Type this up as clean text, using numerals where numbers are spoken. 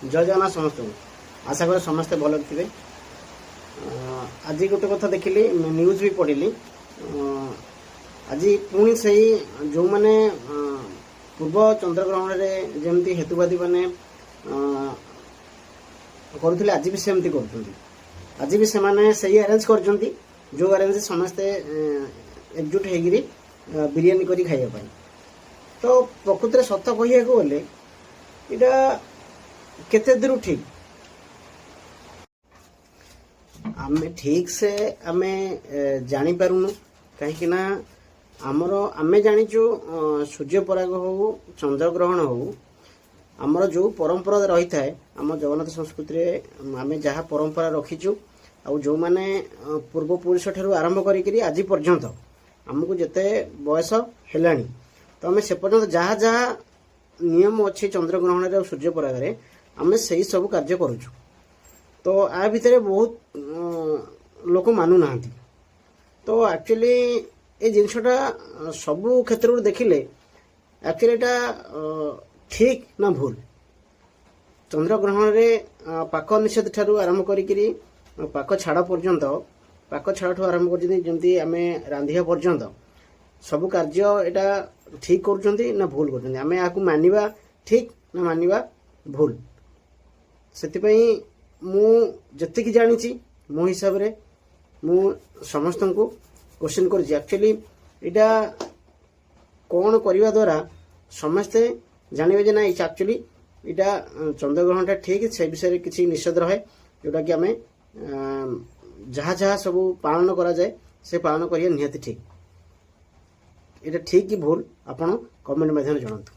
जय जगन्नाथ समस्त आशा कर समस्ते भल थे। आज गोटे कथा देखिली न्यूज भी पढ़ी आज पुणी से जो मैंने पूर्व चंद्रग्रहण में जमती हेतुवादी मैंने करुले आज भी सेमती कर आज भी से अरेंज कर जो अरेंज समस्ते एकजुट होगी बिरियानी करी खाइबा तो प्रकृत में सत कह गले यहाँ केते दूर ठीक आम ठीक से आम जानी पारुनु कहीं आमर आम जाचु सूर्य पराग हो चंद्रग्रहण हो आमर जो परंपरा रही थाए आम जगन्नाथ संस्कृति आम जहाँ परंपरा रखीचु आ जो मैंने पूर्वपुरुष ठारू आरंभ करी आज पर्यंत आमको जिते बयस है तो आम से पर्यंत जहाँ जहाँ नियम अच्छी चंद्रग्रहण और सूर्य पराग आम से सब कार्य करुचु तो आ भितर बहुत लोक मानु ना तो एक्चुअली ये जिनसटा सबू क्षेत्र देखिले एक्चुअली एटा ठीक ना भूल चंद्रग्रहण रे पाक निषेध ठारू आरंभ करी पाक छाड़ पर्यंत पाक छाड़ ठू आरंभ करमती आम रांधिया पर्यंत सबू कार्य एटा ठीक करुँच ना भूल कर आम या मानिबा ठीक ना मानिबा भूल से मु जतिक जानी मो हिसाब रे मु समस्त को क्वेश्चन कर एक्चुअली यहाँ कौन करने द्वारा समस्ते जानवे जे ना एक्चुअली यहाँ चंद्रग्रहण ठीक से विषय किसी निषेध रहे जोटा कि आम जहाँ जहाँ सब पालन करा जाए से पालन करिए निहाती ठीक। ये ठीक कि भूल आपण कमेंट माध्यम जनातु।